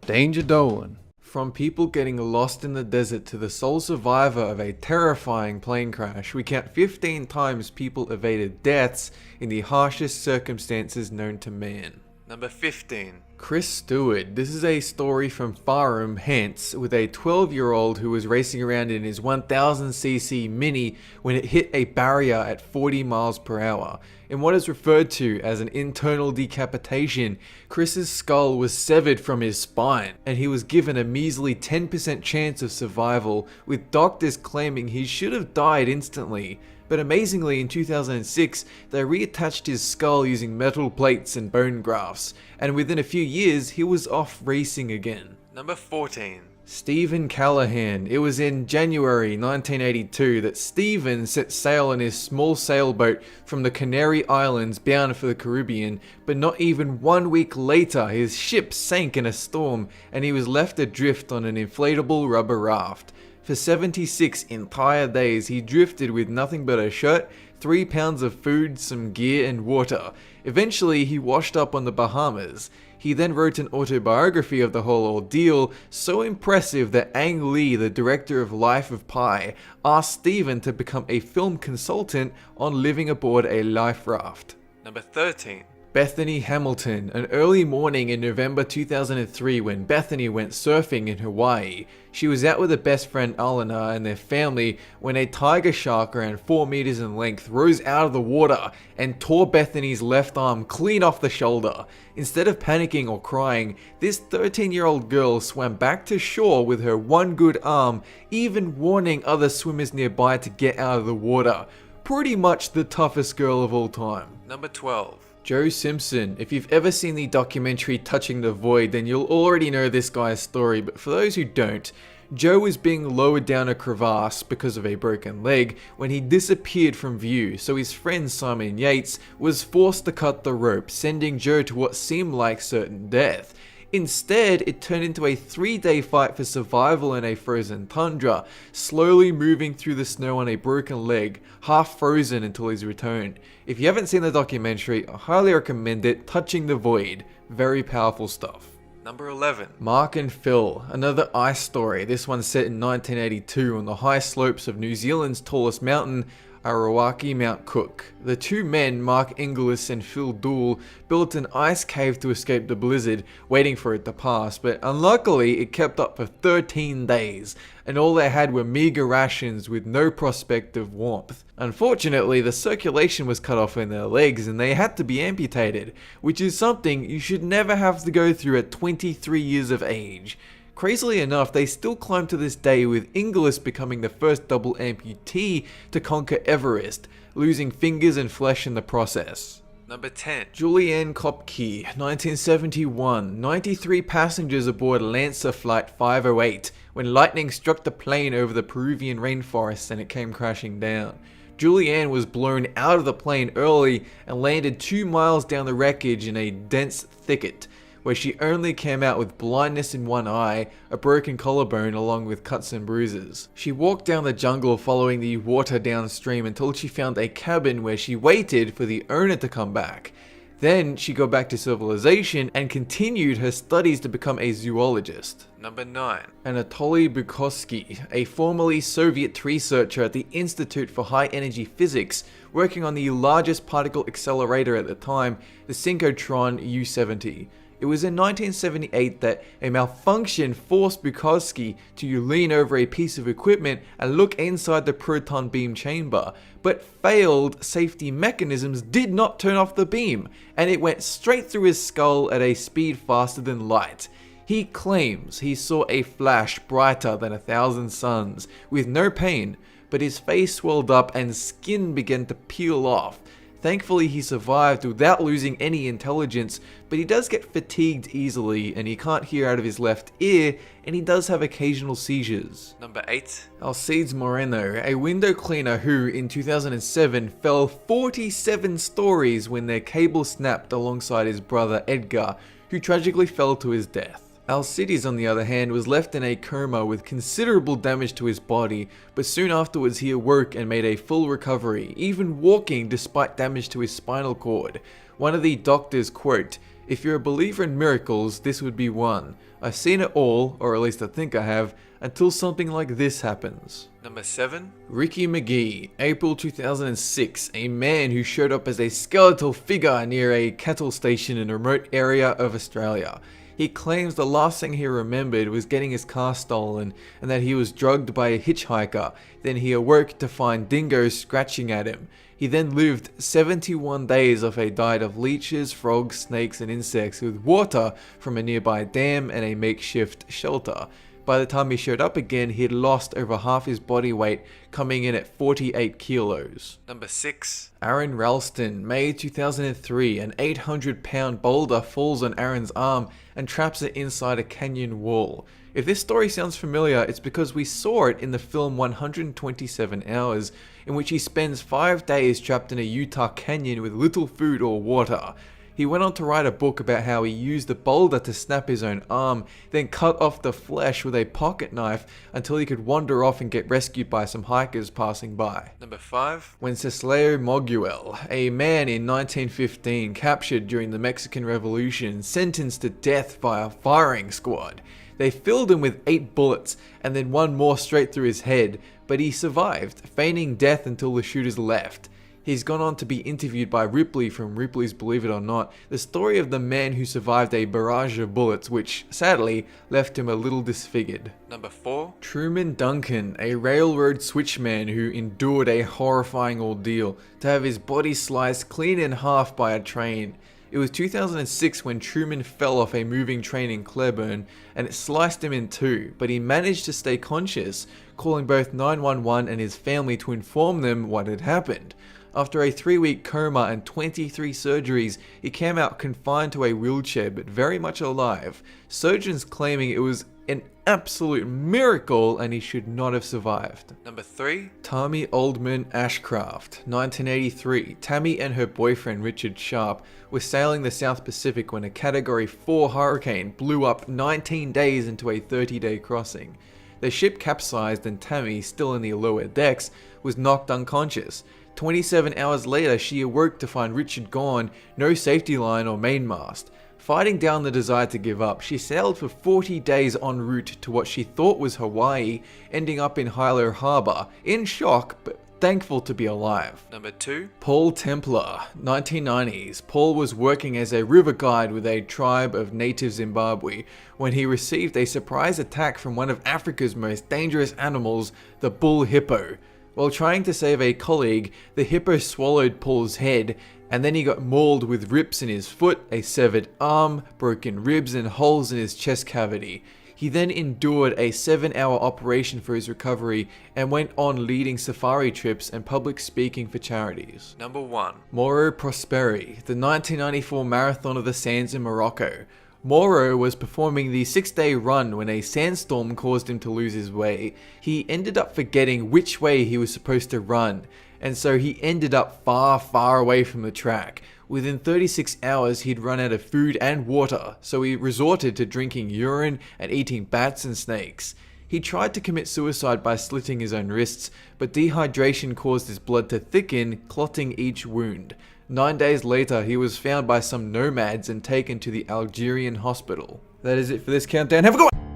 Danger Dolan. From people getting lost in the desert to the sole survivor of a terrifying plane crash, we count 15 times people evaded deaths in the harshest circumstances known to man. Number 15. Chris Stewart. This is a story from Fareham, Hants, with a 12-year-old who was racing around in his 1000cc Mini when it hit a barrier at 40 miles per hour. In what is referred to as an internal decapitation, Chris's skull was severed from his spine, and he was given a measly 10% chance of survival, with doctors claiming he should have died instantly. But amazingly, in 2006, they reattached his skull using metal plates and bone grafts, and within a few years, he was off racing again. Number 14. Stephen Callahan. It was in January 1982 that Stephen set sail on his small sailboat from the Canary Islands bound for the Caribbean, but not even 1 week later, his ship sank in a storm, and he was left adrift on an inflatable rubber raft. For 76 entire days, he drifted with nothing but a shirt, 3 pounds of food, some gear, and water. Eventually, he washed up on the Bahamas. He then wrote an autobiography of the whole ordeal, so impressive that Ang Lee, the director of Life of Pi, asked Stephen to become a film consultant on living aboard a life raft. Number 13. Bethany Hamilton. An early morning in November 2003 when Bethany went surfing in Hawaii. She was out with her best friend Alana and their family when a tiger shark around 4 meters in length rose out of the water and tore Bethany's left arm clean off the shoulder. Instead of panicking or crying, this 13-year-old girl swam back to shore with her one good arm, even warning other swimmers nearby to get out of the water. Pretty much the toughest girl of all time. Number 12. Joe Simpson. If you've ever seen the documentary Touching the Void, then you'll already know this guy's story, but for those who don't, Joe was being lowered down a crevasse because of a broken leg when he disappeared from view, so his friend Simon Yates was forced to cut the rope, sending Joe to what seemed like certain death. Instead, it turned into a 3-day fight for survival in a frozen tundra, slowly moving through the snow on a broken leg, half frozen until his return. If you haven't seen the documentary, I highly recommend it. Touching the Void. Very powerful stuff. Number 11. Mark and Phil. Another ice story. This one set in 1982 on the high slopes of New Zealand's tallest mountain, Arawaki Mount Cook. The two men, Mark Inglis and Phil Dool, built an ice cave to escape the blizzard, waiting for it to pass, but unluckily it kept up for 13 days, and all they had were meager rations with no prospect of warmth. Unfortunately, the circulation was cut off in their legs and they had to be amputated, which is something you should never have to go through at 23 years of age. Crazily enough, they still climb to this day, with Inglis becoming the first double amputee to conquer Everest, losing fingers and flesh in the process. Number 10. Julianne Kopke, 1971. 93 passengers aboard Lancer Flight 508 when lightning struck the plane over the Peruvian rainforest and it came crashing down. Julianne was blown out of the plane early and landed 2 miles down the wreckage in a dense thicket, where she only came out with blindness in one eye, a broken collarbone along with cuts and bruises. She walked down the jungle following the water downstream until she found a cabin where she waited for the owner to come back. Then she got back to civilization and continued her studies to become a zoologist. Number 9. Anatoly Bukovsky, a formerly Soviet researcher at the Institute for High Energy Physics, working on the largest particle accelerator at the time, the synchrotron U-70. It was in 1978 that a malfunction forced Bukovsky to lean over a piece of equipment and look inside the proton beam chamber, but failed safety mechanisms did not turn off the beam, and it went straight through his skull at a speed faster than light. He claims he saw a flash brighter than 1,000 suns, with no pain, but his face swelled up and skin began to peel off. Thankfully, he survived without losing any intelligence, but he does get fatigued easily and he can't hear out of his left ear, and he does have occasional seizures. Number 8. Alcides Moreno, a window cleaner who, in 2007, fell 47 stories when their cable snapped alongside his brother Edgar, who tragically fell to his death. Alcides, on the other hand, was left in a coma with considerable damage to his body, but soon afterwards he awoke and made a full recovery, even walking despite damage to his spinal cord. One of the doctors, quote, If you're a believer in miracles, this would be one. I've seen it all, or at least I think I have, until something like this happens. Number 7. Ricky McGee, April 2006, a man who showed up as a skeletal figure near a cattle station in a remote area of Australia. He claims the last thing he remembered was getting his car stolen and that he was drugged by a hitchhiker. Then he awoke to find dingoes scratching at him. He then lived 71 days off a diet of leeches, frogs, snakes and insects with water from a nearby dam and a makeshift shelter. By the time he showed up again, he had lost over half his body weight, coming in at 48 kilos. Number 6. Aaron Ralston, May 2003, an 800-pound boulder falls on Aaron's arm and traps it inside a canyon wall. If this story sounds familiar, it's because we saw it in the film 127 Hours, in which he spends 5 days trapped in a Utah canyon with little food or water. He went on to write a book about how he used the boulder to snap his own arm, then cut off the flesh with a pocket knife until he could wander off and get rescued by some hikers passing by. Number 5. Wenceslao Moguel, a man in 1915 captured during the Mexican Revolution, sentenced to death by a firing squad. They filled him with 8 bullets and then one more straight through his head, but he survived, feigning death until the shooters left. He's gone on to be interviewed by Ripley from Ripley's Believe It or Not, the story of the man who survived a barrage of bullets which, sadly, left him a little disfigured. Number 4. Truman Duncan, a railroad switchman who endured a horrifying ordeal to have his body sliced clean in half by a train. It was 2006 when Truman fell off a moving train in Claiborne and it sliced him in two, but he managed to stay conscious, calling both 911 and his family to inform them what had happened. After a 3-week coma and 23 surgeries, he came out confined to a wheelchair but very much alive. Surgeons claiming it was an absolute miracle and he should not have survived. Number 3. Tammy Oldman Ashcraft, 1983. Tammy and her boyfriend Richard Sharp were sailing the South Pacific when a Category 4 hurricane blew up 19 days into a 30-day crossing. The ship capsized and Tammy, still in the lower decks, was knocked unconscious. 27 hours later, she awoke to find Richard gone, no safety line or mainmast. Fighting down the desire to give up, she sailed for 40 days en route to what she thought was Hawaii, ending up in Hilo Harbor, in shock but thankful to be alive. Number 2. Paul Templar, 1990s. Paul was working as a river guide with a tribe of native Zimbabwe when he received a surprise attack from one of Africa's most dangerous animals, the bull hippo. While trying to save a colleague, the hippo swallowed Paul's head, and then he got mauled with rips in his foot, a severed arm, broken ribs and holes in his chest cavity. He then endured a 7-hour operation for his recovery and went on leading safari trips and public speaking for charities. Number 1. Mauro Prosperi, the 1994 Marathon of the Sands in Morocco. Mauro was performing the 6-day run when a sandstorm caused him to lose his way. He ended up forgetting which way he was supposed to run, and so he ended up far away from the track. Within 36 hours he'd run out of food and water, so he resorted to drinking urine and eating bats and snakes. He tried to commit suicide by slitting his own wrists, but dehydration caused his blood to thicken, clotting each wound. 9 days later, he was found by some nomads and taken to the Algerian hospital. That is it for this countdown. Have a good one!